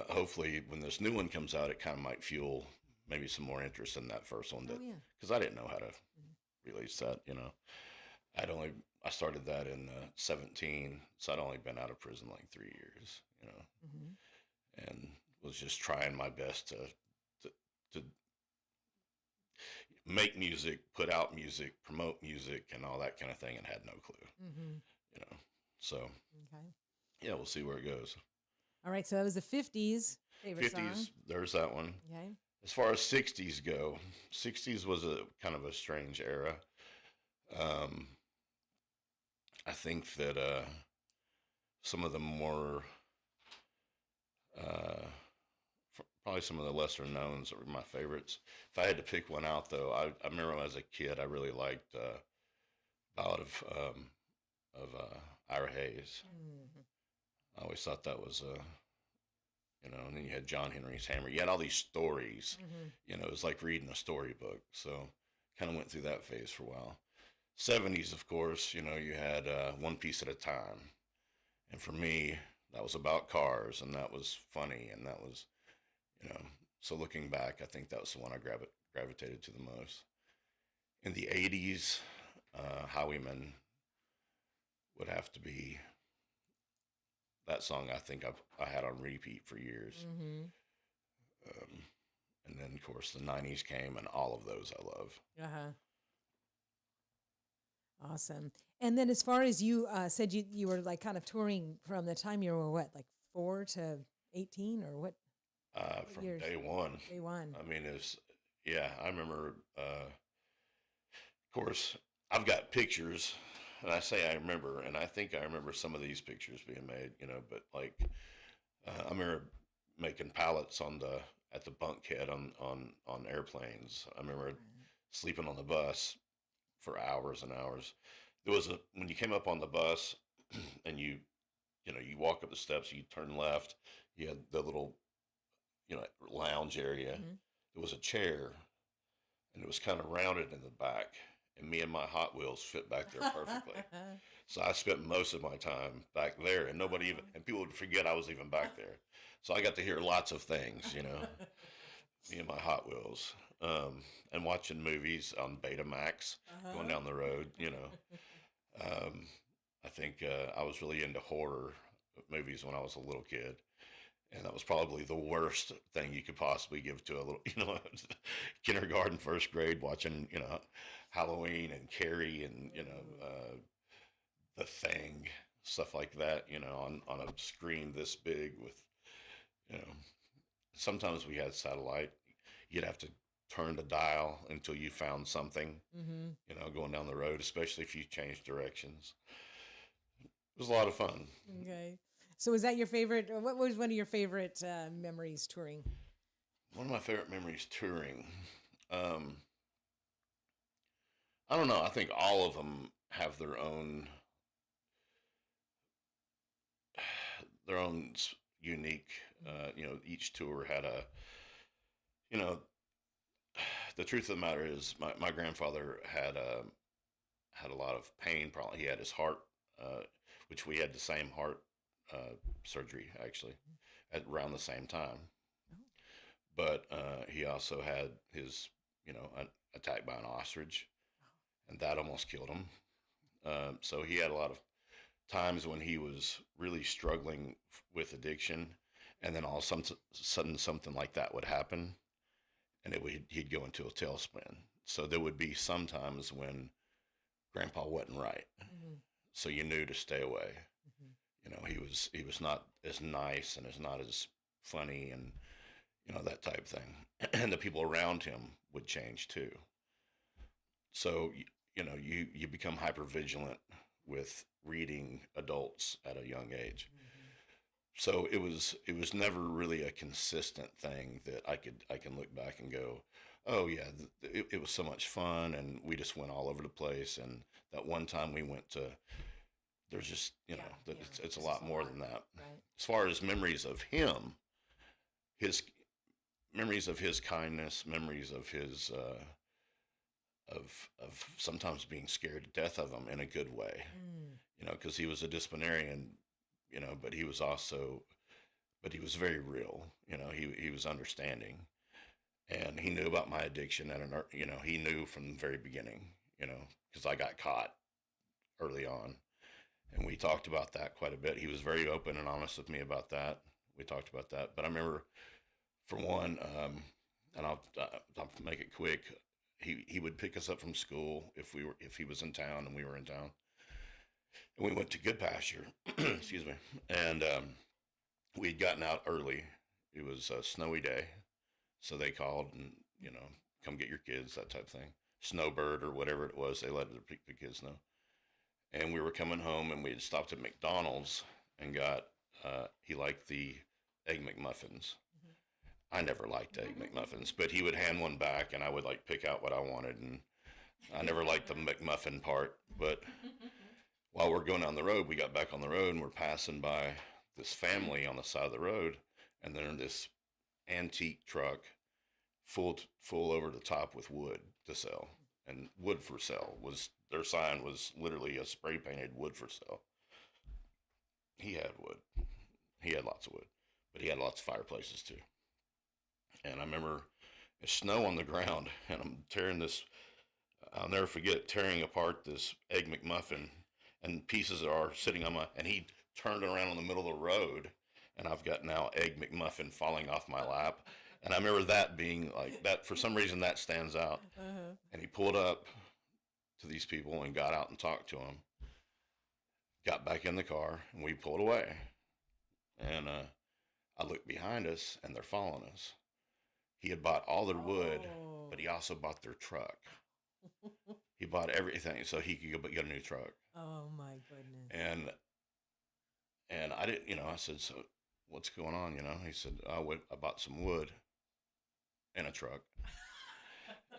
hopefully when this new one comes out, it kind of might fuel maybe some more interest in that first one, because I didn't know how to release that. I started that in 17, so I'd only been out of prison like 3 years, Hmm. and was just trying my best to to make music, put out music, promote music, and all that kind of thing, and had no clue, Hmm. you know. So Okay. yeah, we'll see where it goes. All right. So that was the 50s favorite song. 50s, there's that one. Okay. As far as 60s go, 60s was a kind of a strange era. Um, I think that some of the more uh, probably some of the lesser knowns are my favorites. If I had to pick one out, though, I remember as a kid, I really liked Ballad of Ira Hayes. Hmm. I always thought that was and then you had John Henry's Hammer. You had all these stories. Hmm. It was like reading a storybook. So kind of went through that phase for a while. 70s, of course, you had One Piece at a Time. And for me, that was about cars, and that was funny, and that was, you know, so looking back, I think that was the one I gravitated to the most. In the 80s, Highwayman would have to be that song. I think I had on repeat for years. Hmm. Um, and then, of course, the 90s came, and all of those I love. Uh-huh. Awesome. And then as far as you said you were like kind of touring from the time you were what, like 4 to 18 or what From years? day one. Day one. I mean, yeah, I remember, of course, I've got pictures, and I say I remember, and I think I remember some of these pictures being made, but like, I remember making pallets at the bunkhead on airplanes. I remember sleeping on the bus for hours and hours. When you came up on the bus, and you walk up the steps, you turn left, you had the little, lounge area. Mm-hmm. There was a chair, and it was kind of rounded in the back, and me and my Hot Wheels fit back there perfectly. So I spent most of my time back there, and nobody even, and people would forget I was even back there. So I got to hear lots of things, me and my Hot Wheels, and watching movies on Betamax, going down the road. Um, I think I was really into horror movies when I was a little kid, and that was probably the worst thing you could possibly give to a little, kindergarten, first grade, watching, Halloween and Carrie and The Thing, stuff like that, on a screen this big with, you know, sometimes we had satellite. You'd have to turn the dial until you found something, Mm-hmm. going down the road, especially if you changed directions. It was a lot of fun. Okay. So was that your favorite? Or what was one of your favorite memories touring? One of my favorite memories touring. Um, I don't know. I think all of them have their own unique. Each tour had a. You know, the truth of the matter is, my grandfather had a lot of pain. Probably he had his heart, which we had the same heart surgery actually at around the same time. But he also had his, attacked by an ostrich, and that almost killed him. So he had a lot of times when he was really struggling with addiction, and then all of a sudden something like that would happen, and he'd go into a tailspin. So there would be some times when Grandpa wasn't right, Mm-hmm. so you knew to stay away. Mm-hmm. He was not as nice and is not as funny, and that type of thing. And the people around him would change too. So you become hyper vigilant with reading adults at a young age. So it was never really a consistent thing that I can look back and go, oh yeah, it was so much fun, and we just went all over the place. And that one time we went to, there's just it's a It's just lot a more lot, than that. right? As far as memories of him, his memories of his kindness, memories of his of sometimes being scared to death of him in a good way, Mm. because he was a disciplinarian, but he was very real. He was understanding, and he knew about my addiction, and he knew from the very beginning, because I got caught, early on, and we talked about that quite a bit. He was very open and honest with me about that. We talked about that, but I remember, for one, and I'll make it quick. He would pick us up from school if he was in town and we were in town, and we went to Good Pasture. Excuse me, and we had gotten out early. It was a snowy day, so they called and, come get your kids, that type of thing. Snowbird or whatever it was, they let the kids know. And we were coming home, and we had stopped at McDonald's and got. He liked the egg McMuffins. I never liked egg McMuffins, but he would hand one back, and I would like pick out what I wanted, and I never liked the McMuffin part. But while we're going down the road, we got back on the road, and we're passing by this family on the side of the road, and they're in this antique truck, full over the top with wood to sell, and wood for sale was their sign. Was literally a spray painted wood for sale. He had wood. He had lots of wood, but he had lots of fireplaces too. And I remember it's snow on the ground, and I'm tearing this. I'll never forget tearing apart this egg McMuffin, and pieces are sitting on my. And he turned around in the middle of the road, and I've got now egg McMuffin falling off my lap. And I remember that being like that. For some reason, that stands out. Uh-huh. And he pulled up to these people and got out and talked to them. Got back in the car, and we pulled away. And I looked behind us, and they're following us. He had bought all their wood, but he also bought their truck. He bought everything so he could get a new truck. Oh my goodness! And I didn't, I said, so what's going on? He said, I bought some wood and a truck.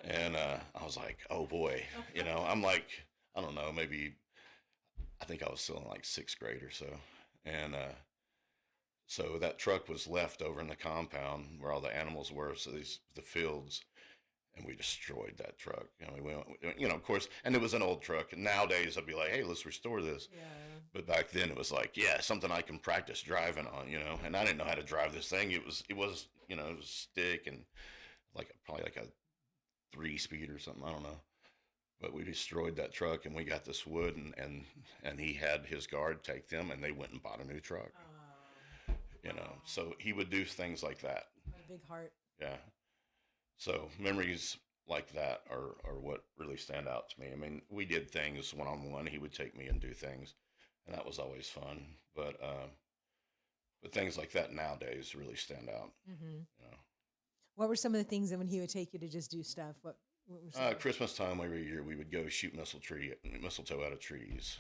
And I was like, oh boy, I'm like, I don't know, maybe I think I was still in like 6th grade or so, and so that truck was left over in the compound where all the animals were, so the fields, and we destroyed that truck. We went, of course, and it was an old truck. And nowadays I'd be like, hey, let's restore this. Yeah. But back then it was like, yeah, something I can practice driving on, And I didn't know how to drive this thing. It was stick and probably like a 3-speed or something. I don't know. But we destroyed that truck, and we got this wood, and he had his guard take them, and they went and bought a new truck. So he would do things like that. What a big heart. Yeah. So memories like that are what really stand out to me. I mean, we did things one-on-one. He would take me and do things, and that was always fun. But things like that nowadays really stand out. Mm-hmm. What were some of the things that when he would take you to just do stuff? What were Christmas time every year, we would go shoot mistletoe out of trees,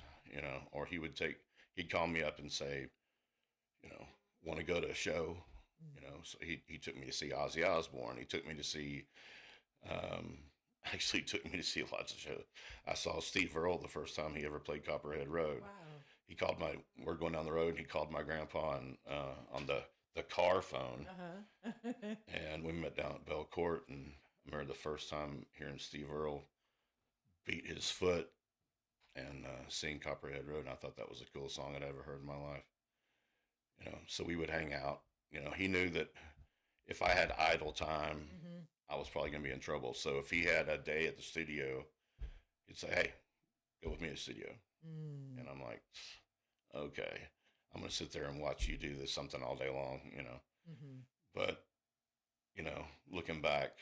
or he'd call me up and say, want to go to a show, so he took me to see Ozzy Osbourne. He took me to see, actually took me to see lots of shows. I saw Steve Earle the first time he ever played Copperhead Road. Wow. We're going down the road, and he called my grandpa on the car phone. Uh-huh. And we met down at Bell Court, and I remember the first time hearing Steve Earle beat his foot and sing Copperhead Road, and I thought that was the coolest song I'd ever heard in my life. So we would hang out. He knew that if I had idle time, mm-hmm. I was probably going to be in trouble. So if he had a day at the studio, he'd say, hey, go with me to the studio. Mm. And I'm like, okay, I'm going to sit there and watch you do something all day long, Mm-hmm. But, looking back,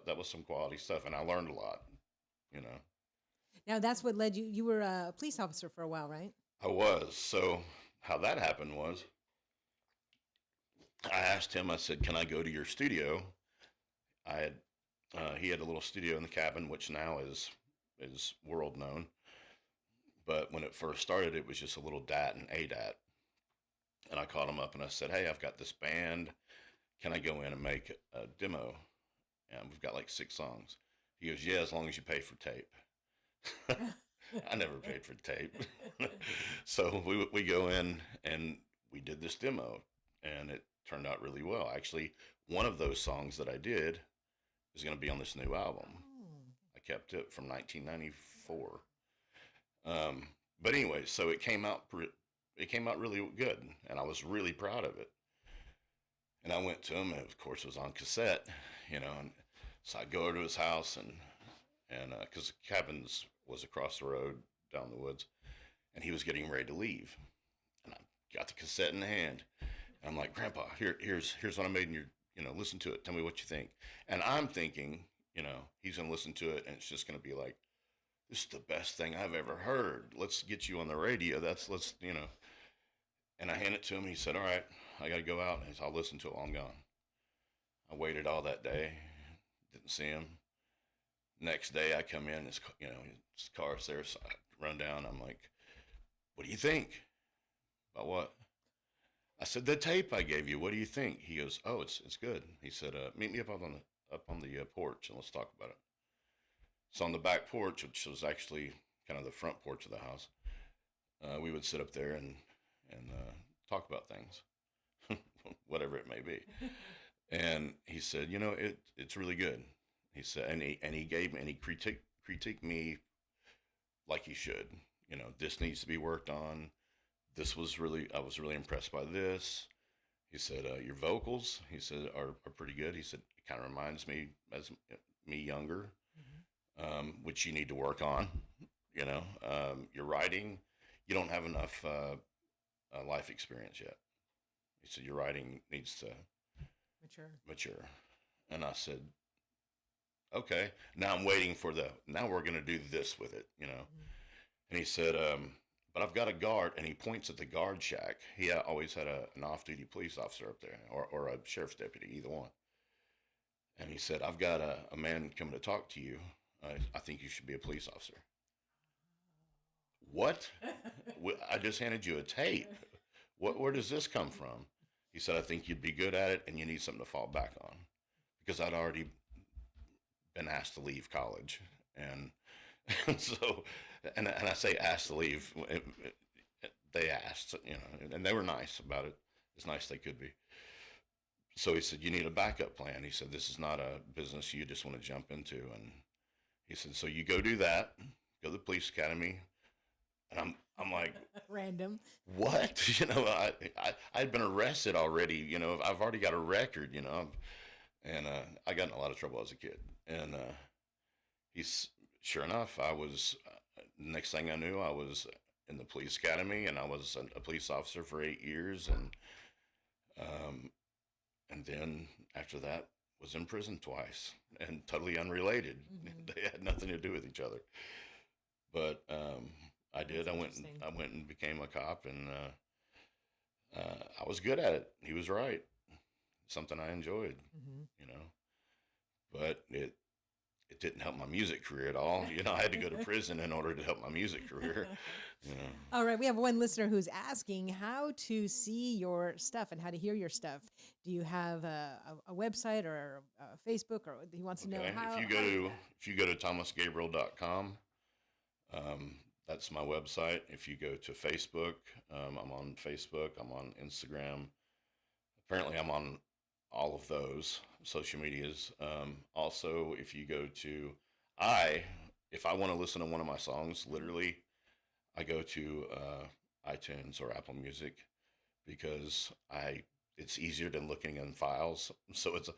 that was some quality stuff, and I learned a lot, Now that's what led you were a police officer for a while, right? I was. So how that happened was, I asked him, I said, can I go to your studio? He had a little studio in the cabin, which now is world known. But when it first started, it was just a little DAT and ADAT. And I called him up and I said, hey, I've got this band. Can I go in and make a demo? And we've got like 6 songs. He goes, yeah, as long as you pay for tape. I never paid for tape. So we go in and we did this demo, and it turned out really well. Actually, one of those songs that I did is going to be on this new album. I kept it from 1994. But anyway, so it came out really good, and I was really proud of it. And I went to him, and of course it was on cassette, and so I'd go over to his house, and because the cabins was across the road down the woods, and he was getting ready to leave, and I got the cassette in the hand. And I'm like, Grandpa, here's what I made, and listen to it. Tell me what you think. And I'm thinking, he's gonna listen to it, and it's just gonna be like, this is the best thing I've ever heard. Let's get you on the radio. let's. And I handed it to him. And he said, all right, I got to go out. And I'll listen to it while I'm gone. I waited all that day. Didn't see him. Next day, I come in. His car's there. So I run down. I'm like, what do you think? About what? I said, the tape I gave you. What do you think? He goes, oh, it's good. He said, meet me up on the porch and let's talk about it. So on the back porch, which was actually kind of the front porch of the house, we would sit up there and talk about things, whatever it may be. And he said, it's really good. He said, and he critiqued me like he should. This needs to be worked on. I was really impressed by this. He said, your vocals, he said, are pretty good. He said, it kind of reminds me as me younger, which you need to work on. Your writing, you don't have enough life experience yet. He said, your writing needs to mature. And I said, okay, now I'm waiting now we're going to do this with it, And he said, but I've got a guard, and he points at the guard shack. He always had an off-duty police officer up there, or a sheriff's deputy, either one. And he said, I've got a man coming to talk to you. I think you should be a police officer. What? I just handed you a tape. Where does this come from? He said, I think you'd be good at it, and you need something to fall back on. Because I'd already been asked to leave college. And so, and I say asked to leave, they asked, and they were nice about it, as nice as they could be. So he said, you need a backup plan. He said, this is not a business you just want to jump into. And he said, so you go do that, go to the police academy. And I'm like, random. What? I'd been arrested already. I've already got a record. And I got in a lot of trouble as a kid. And sure enough, I was. Next thing I knew, I was in the police academy, and I was a police officer for 8 years, and then after that, was in prison twice, and totally unrelated. Mm-hmm. They had nothing to do with each other. But I did. I went and became a cop, and I was good at it. He was right. Something I enjoyed, But it didn't help my music career at all. I had to go to prison in order to help my music career. All right. We have one listener who's asking how to see your stuff and how to hear your stuff. Do you have a website or a Facebook, or he wants to know how? If you go to thomasgabriel.com, that's my website. If you go to Facebook, I'm on Facebook. I'm on Instagram. Apparently, I'm on all of those social medias. Also, if you go to if I want to listen to one of my songs, literally, I go to iTunes or Apple Music, because it's easier than looking in files. So it's,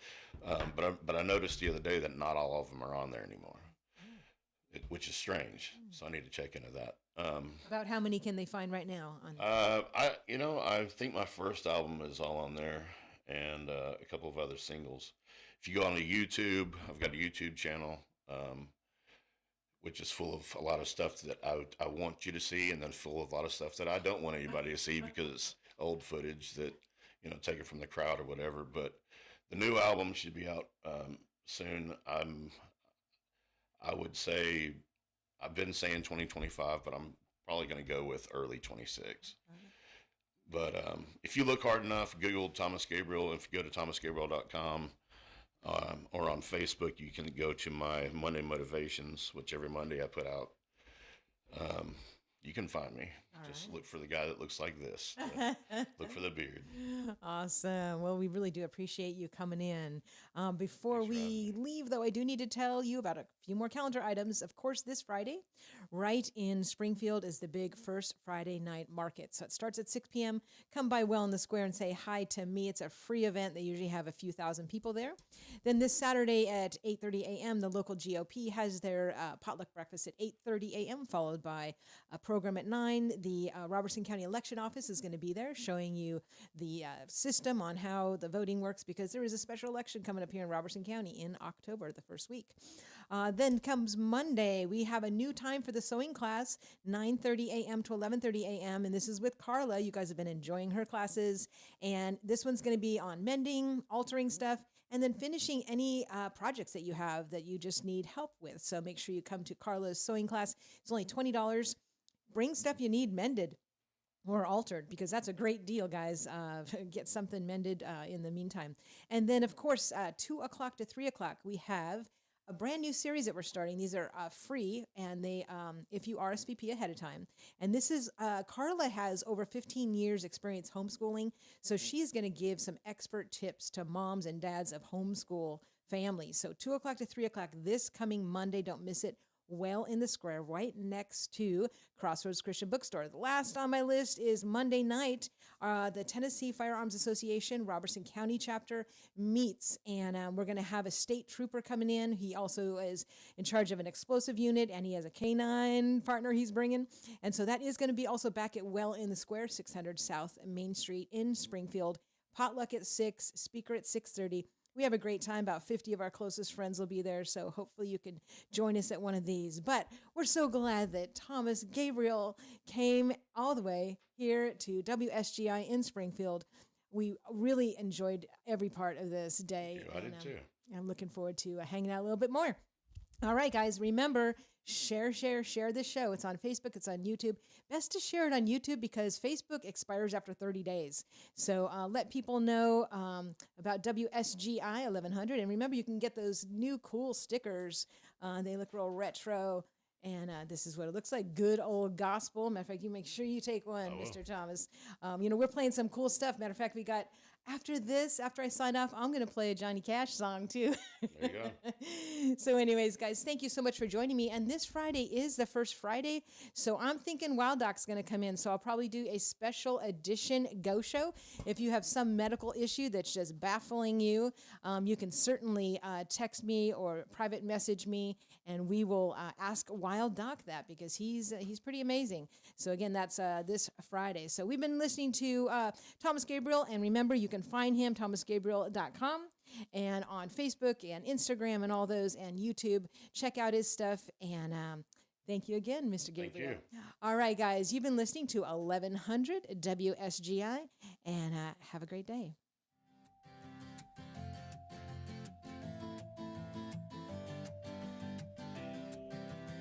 but I noticed the other day that not all of them are on there anymore, which is strange. So I need to check into that. About how many can they find right now? I think my first album is all on there, and a couple of other singles. If you go on to YouTube, I've got a YouTube channel, which is full of a lot of stuff that I want you to see, and then full of a lot of stuff that I don't want anybody to see because it's old footage that, taken from the crowd or whatever. But the new album should be out soon. I would say, I've been saying 2025, but I'm probably going to go with early 26. But if you look hard enough, Google Thomas Gabriel. If you go to thomasgabriel.com or on Facebook, you can go to my Monday Motivations, which every Monday I put out. You can find me. Just right. look for the guy that looks like this. Look for the beard. Awesome. Well, we really do appreciate you coming in. Before Thanks for having we me. leave, though, I do need to tell you about a few more calendar items. Of course, this Friday, right in Springfield, is the big First Friday Night Market. So it starts at 6 p.m. Come by Well in the Square and say hi to me. It's a free event. They usually have a few thousand people there. Then this Saturday at 8:30 a.m., the local GOP has their potluck breakfast at 8:30 a.m., followed by a program at 9. The Robertson County Election Office is going to be there showing you the system on how the voting works, because there is a special election coming up here in Robertson County in October, the first week. Then comes Monday. We have a new time for the sewing class, 9:30 a.m. to 11:30 a.m. And this is with Carla. You guys have been enjoying her classes. And this one's going to be on mending, altering stuff, and then finishing any projects that you have that you just need help with. So make sure you come to Carla's sewing class. It's only $20. Bring stuff you need mended or altered, because that's a great deal, guys. Get something mended in the meantime. And then, of course, 2 o'clock to 3 o'clock, we have a brand new series that we're starting. These are free, and they, if you RSVP ahead of time. And this is, Carla has over 15 years experience homeschooling, so she's going to give some expert tips to moms and dads of homeschool families. So 2 o'clock to 3 o'clock this coming Monday. Don't miss it. Well in the Square, right next to Crossroads Christian Bookstore. The last on my list is Monday night. The Tennessee Firearms Association, Robertson County chapter, meets, and we're going to have a state trooper coming in. He also is in charge of an explosive unit, and he has a canine partner he's bringing. And so that is going to be also back at Well in the Square, 600 South Main Street in Springfield. Potluck at 6, speaker at 6:30. We have a great time. About 50 of our closest friends will be there, so hopefully you can join us at one of these. But we're so glad that Thomas Gabriel came all the way here to WSGI in Springfield. We really enjoyed every part of this day. I did too. I'm looking forward to hanging out a little bit more. All right, guys, remember, share this show. It's on Facebook. It's on YouTube. Best to share it on YouTube because Facebook expires after 30 days. So let people know about WSGI 1100. And remember, you can get those new cool stickers. They look real retro. And this is what it looks like. Good old gospel. Matter of fact, you make sure you take one, Mr. Thomas. We're playing some cool stuff. Matter of fact, we got, after I sign off, I'm going to play a Johnny Cash song too. There you go. So anyways, guys, thank you so much for joining me. And this Friday is the first Friday. So I'm thinking Wild Doc's going to come in. So I'll probably do a special edition Go Show. If you have some medical issue that's just baffling you, you can certainly text me or private message me, and we will ask Wild Doc that, because he's pretty amazing. So again, that's this Friday. So we've been listening to Thomas Gabriel, and remember, you can find him, thomasgabriel.com, and on Facebook and Instagram and all those, and YouTube. Check out his stuff, and thank you again, Mr. Gabriel. Thank you. All right, guys, you've been listening to 1100 WSGI, and have a great day.